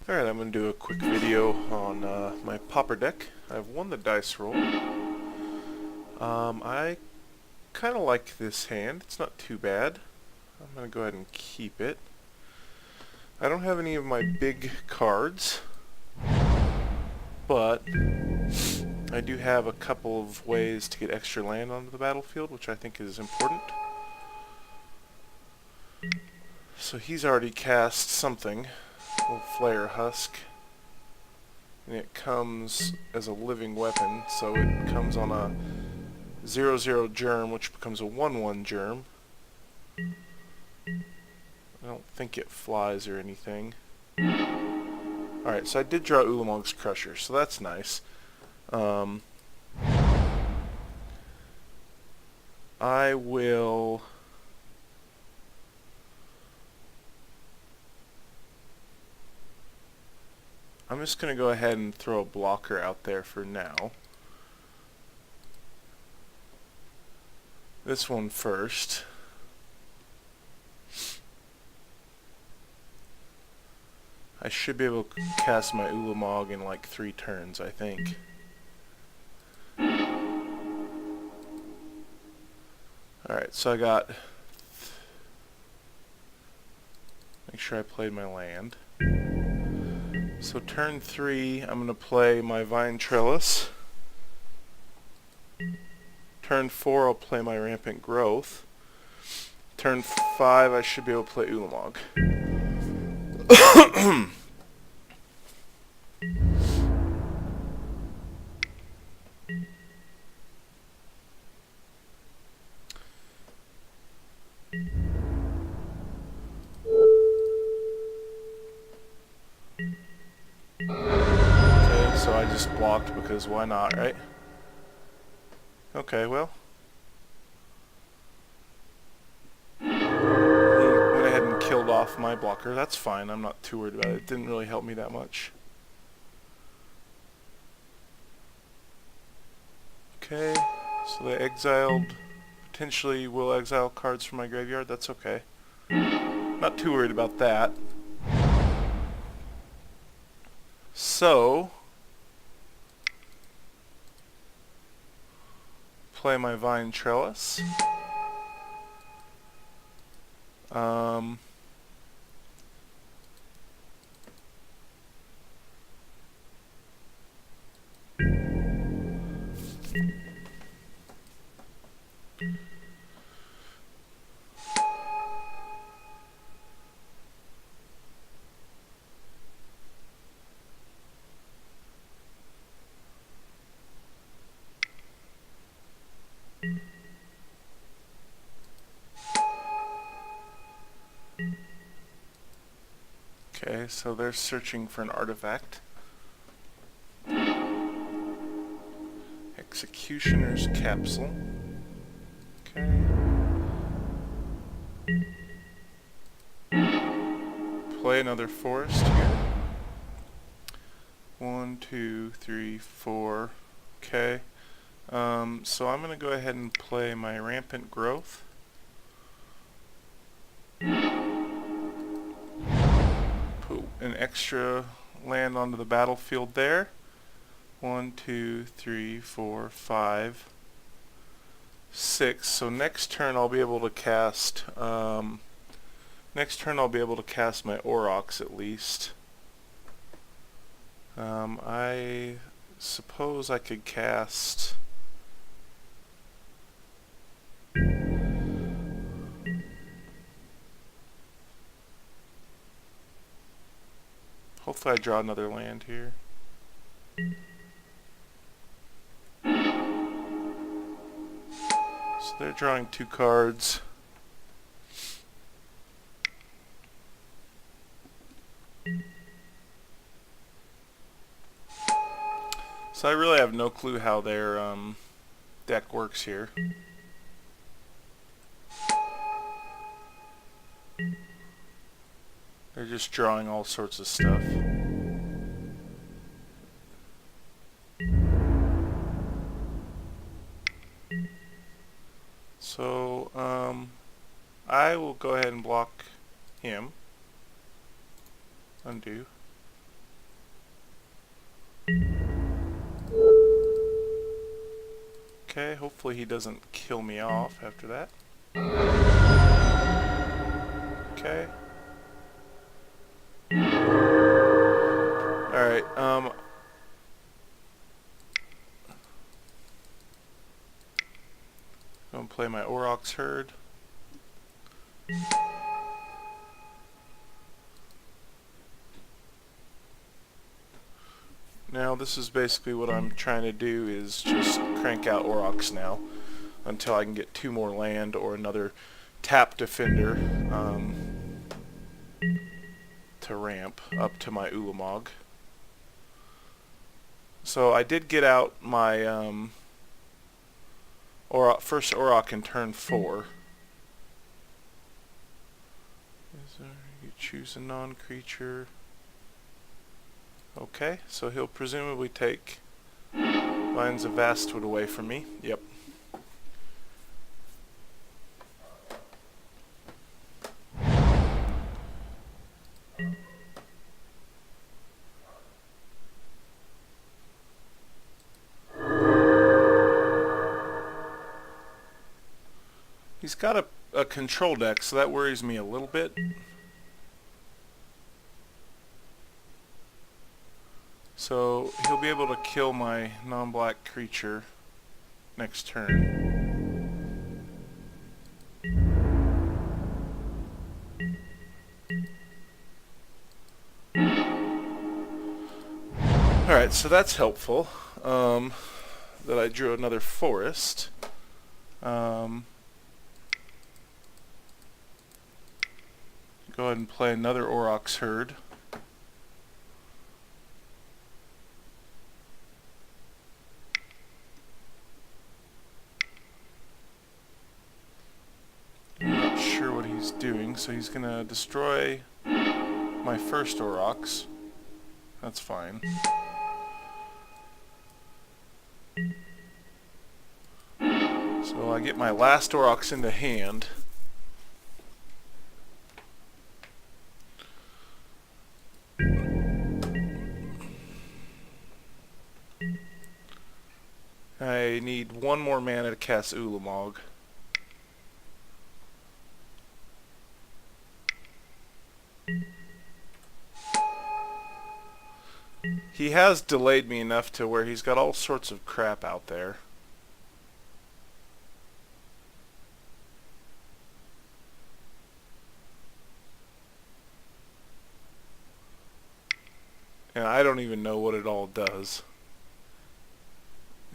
Alright, I'm going to do a quick video on my Pauper deck. I've won the dice roll. I kind of like this hand. It's not too bad. I'm going to go ahead and keep it. I don't have any of my big cards, but I do have a couple of ways to get extra land onto the battlefield, which I think is important. So he's already cast something, a little Flare Husk. And it comes as a living weapon, so it comes on a 0/0 germ, which becomes a 1/1 germ. I don't think it flies or anything. Alright, so I did draw Ulamog's Crusher, so that's nice. I will... I'm just going to go ahead and throw a blocker out there for now. This one first. I should be able to cast my Ulamog in like 3 turns, I think. Alright, so I got... Make sure I played my land. So turn 3, I'm going to play my Vine Trellis. Turn 4, I'll play my Rampant Growth. Turn 5, I should be able to play Ulamog. Okay, so I just blocked because why not, right? Okay, well. He went ahead and killed off my blocker. That's fine. I'm not too worried about it. It didn't really help me that much. Okay, so they exiled. Potentially will exile cards from my graveyard. That's okay. Not too worried about that. So, play my Vine Trellis. Okay, so they're searching for an artifact. Executioner's Capsule. Okay. Play another forest here. 1, 2, 3, 4. Okay. So I'm going to go ahead and play my Rampant Growth. Put an extra land onto the battlefield there. 1, 2, 3, 4, 5, 6. So next turn I'll be able to cast. Next turn I'll be able to cast my Aurochs at least. I suppose I could cast. Hopefully I draw another land here. So they're drawing 2 cards. So I really have no clue how their deck works here. They're just drawing all sorts of stuff. So, I will go ahead and block him. Undo. Okay, hopefully he doesn't kill me off after that. Okay. Alright, go and play my Aurochs herd. Now this is basically what I'm trying to do, is just crank out Aurochs now until I can get 2 more land or another tap Defender to ramp up to my Ulamog. So I did get out my first Auroch in turn 4. You choose a non-creature. Okay, so he'll presumably take Vines of Vastwood away from me. Yep. He's got a control deck, so that worries me a little bit. So he'll be able to kill my non-black creature next turn. Alright, so that's helpful. That I drew another forest. Go ahead and play another Aurochs herd. I'm not sure what he's doing, so he's gonna destroy my first Aurochs. That's fine. So I get my last Aurochs into hand. I need 1 more mana to cast Ulamog. He has delayed me enough to where he's got all sorts of crap out there. And I don't even know what it all does.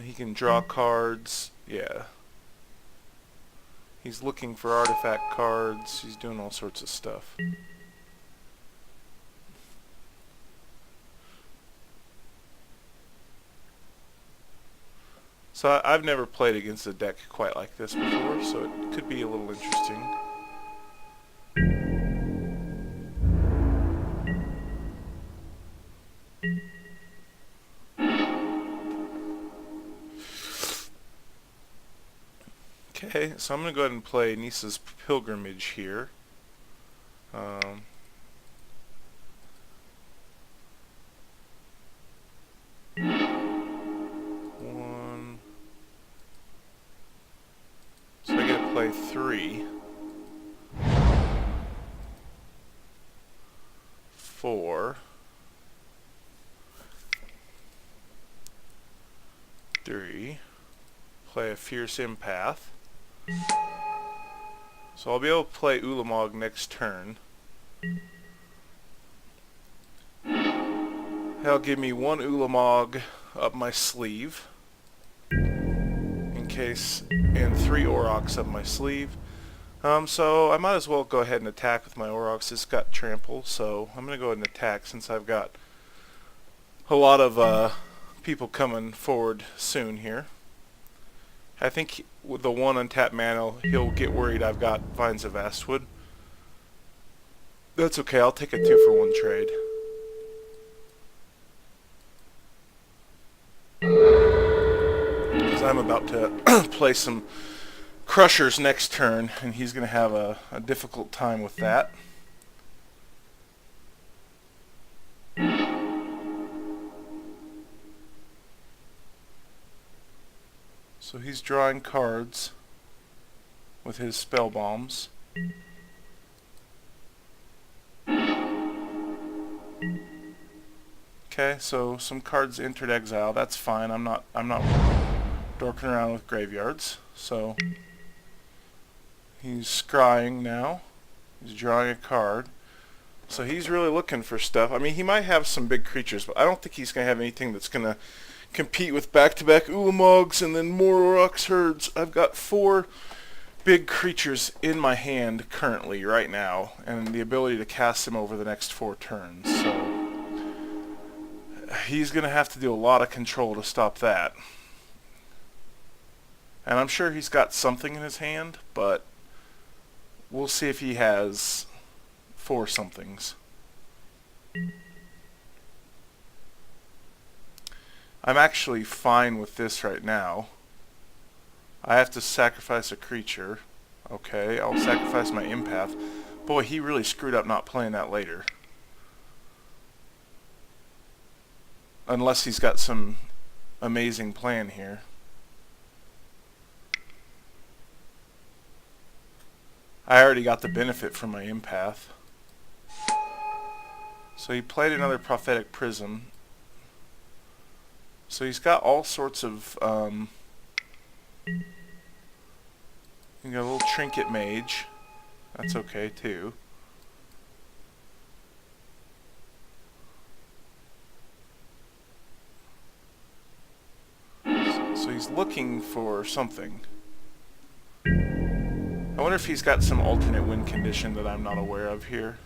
He can draw cards. Yeah. He's looking for artifact cards. He's doing all sorts of stuff. So I've never played against a deck quite like this before, so it could be a little interesting. Okay, so I'm going to go ahead and play Nisa's Pilgrimage here. So I get to play 3. 4. 3. Play a Fierce Empath. So I'll be able to play Ulamog next turn. That'll give me 1 Ulamog up my sleeve, in case, and 3 Aurochs up my sleeve. So I might as well go ahead and attack with my Aurochs. It's got trample, so I'm going to go ahead and attack since I've got a lot of people coming forward soon here. I think with the 1 untapped mana, he'll get worried I've got Vines of Vastwood. That's okay, I'll take a 2-for-1 trade. Because I'm about to play some Crushers next turn, and he's going to have a difficult time with that. So he's drawing cards with his spell bombs. Okay, so some cards entered exile. That's fine. I'm not dorking around with graveyards. So he's scrying now. He's drawing a card. So he's really looking for stuff. I mean, he might have some big creatures, but I don't think he's going to have anything that's going to compete with back-to-back Ulamogs and then more Aurochs herds. I've got 4 big creatures in my hand currently, right now, and the ability to cast them over the next 4 turns. So he's going to have to do a lot of control to stop that. And I'm sure he's got something in his hand, but we'll see if he has 4 somethings. I'm actually fine with this right now. I have to sacrifice a creature. Okay, I'll sacrifice my empath. Boy, he really screwed up not playing that later. Unless he's got some amazing plan here. I already got the benefit from my empath. So he played another prophetic prism. So he's got all sorts of you got a little trinket mage. That's okay too. So he's looking for something. I wonder if he's got some alternate win condition that I'm not aware of here.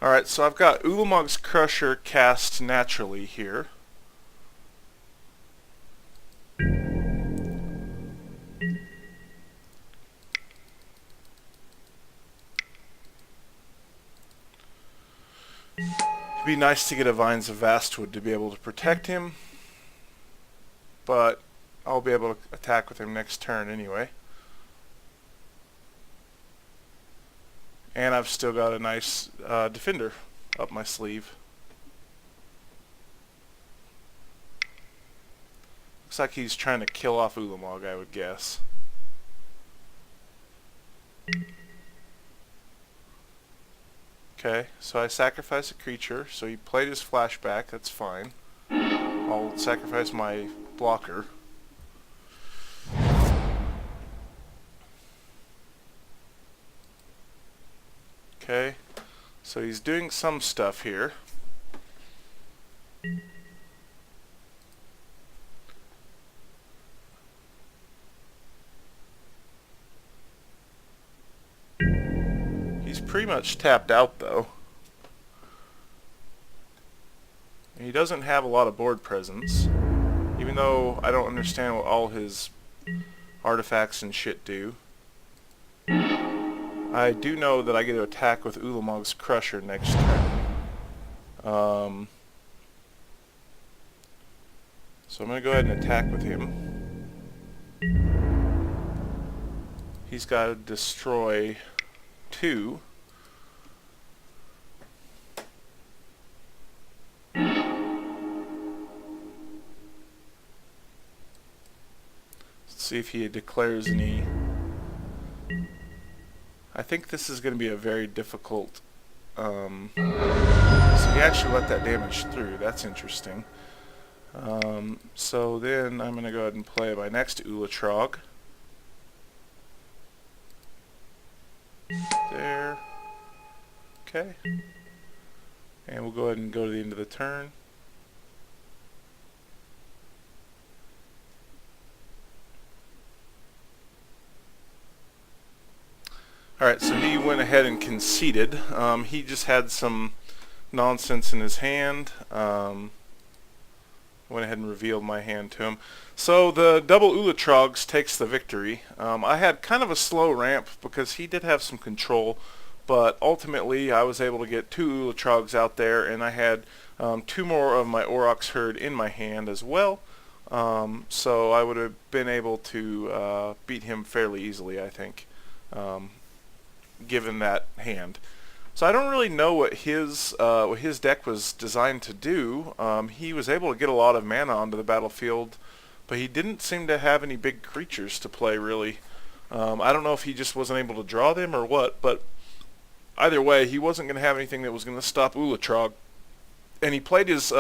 Alright, so I've got Ulamog's Crusher cast naturally here. It'd be nice to get a Vines of Vastwood to be able to protect him, but I'll be able to attack with him next turn anyway. And I've still got a nice Defender up my sleeve. Looks like he's trying to kill off Ulamog, I would guess. Okay, so I sacrifice a creature, so he played his flashback, that's fine. I'll sacrifice my blocker. Okay, so he's doing some stuff here. He's pretty much tapped out though. And he doesn't have a lot of board presence, even though I don't understand what all his artifacts and shit do. I do know that I get to attack with Ulamog's Crusher next turn. So I'm going to go ahead and attack with him. He's got to destroy 2. Let's see if he declares any. I think this is going to be a very difficult. So he actually let that damage through. That's interesting. So then I'm going to go ahead and play my next Ulatrog. There. Okay. And we'll go ahead and go to the end of the turn. Alright, so he went ahead and conceded. He just had some nonsense in his hand. Went ahead and revealed my hand to him. So the double Ulatrogs takes the victory. I had kind of a slow ramp because he did have some control, but ultimately I was able to get 2 Ulatrogs out there, and I had 2 more of my Aurochs herd in my hand as well. So I would have been able to beat him fairly easily, I think. Given that hand. So I don't really know what his deck was designed to do. He was able to get a lot of mana onto the battlefield, but he didn't seem to have any big creatures to play, really. I don't know if he just wasn't able to draw them or what, but either way, he wasn't going to have anything that was going to stop Ulatrog. And he played his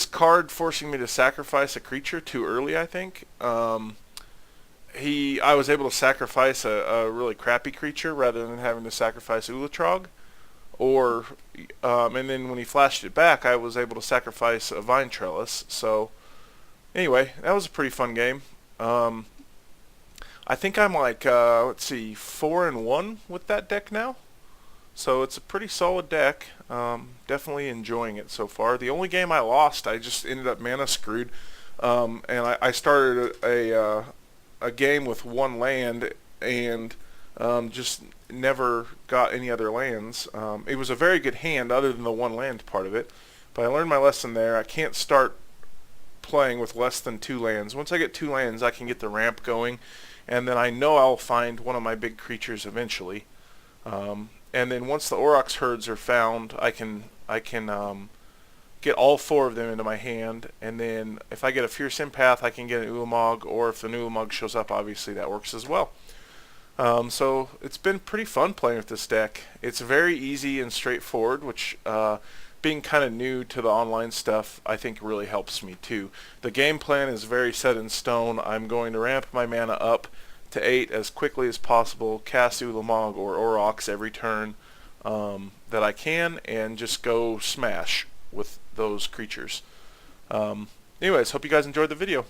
card forcing me to sacrifice a creature too early, I think. I was able to sacrifice a really crappy creature rather than having to sacrifice Ulatrog. And then when he flashed it back, I was able to sacrifice a Vine Trellis. So, anyway, that was a pretty fun game. I think I'm like, 4-1 with that deck now. So it's a pretty solid deck. Definitely enjoying it so far. The only game I lost, I just ended up mana screwed. And I started a game with one land and just never got any other lands. It was a very good hand other than the one land part of it. But I learned my lesson there. I can't start playing with less than 2 lands. Once I get 2 lands, I can get the ramp going. And then I know I'll find one of my big creatures eventually. And then once the Aurochs herds are found, I can get all 4 of them into my hand, and then if I get a Fierce Empath, I can get an Ulamog, or if the new Ulamog shows up, obviously that works as well. So it's been pretty fun playing with this deck. It's very easy and straightforward, which being kind of new to the online stuff, I think really helps me too. The game plan is very set in stone. I'm going to ramp my mana up to 8 as quickly as possible, cast Ulamog or Aurochs every turn that I can, and just go smash with those creatures. Anyways, hope you guys enjoyed the video.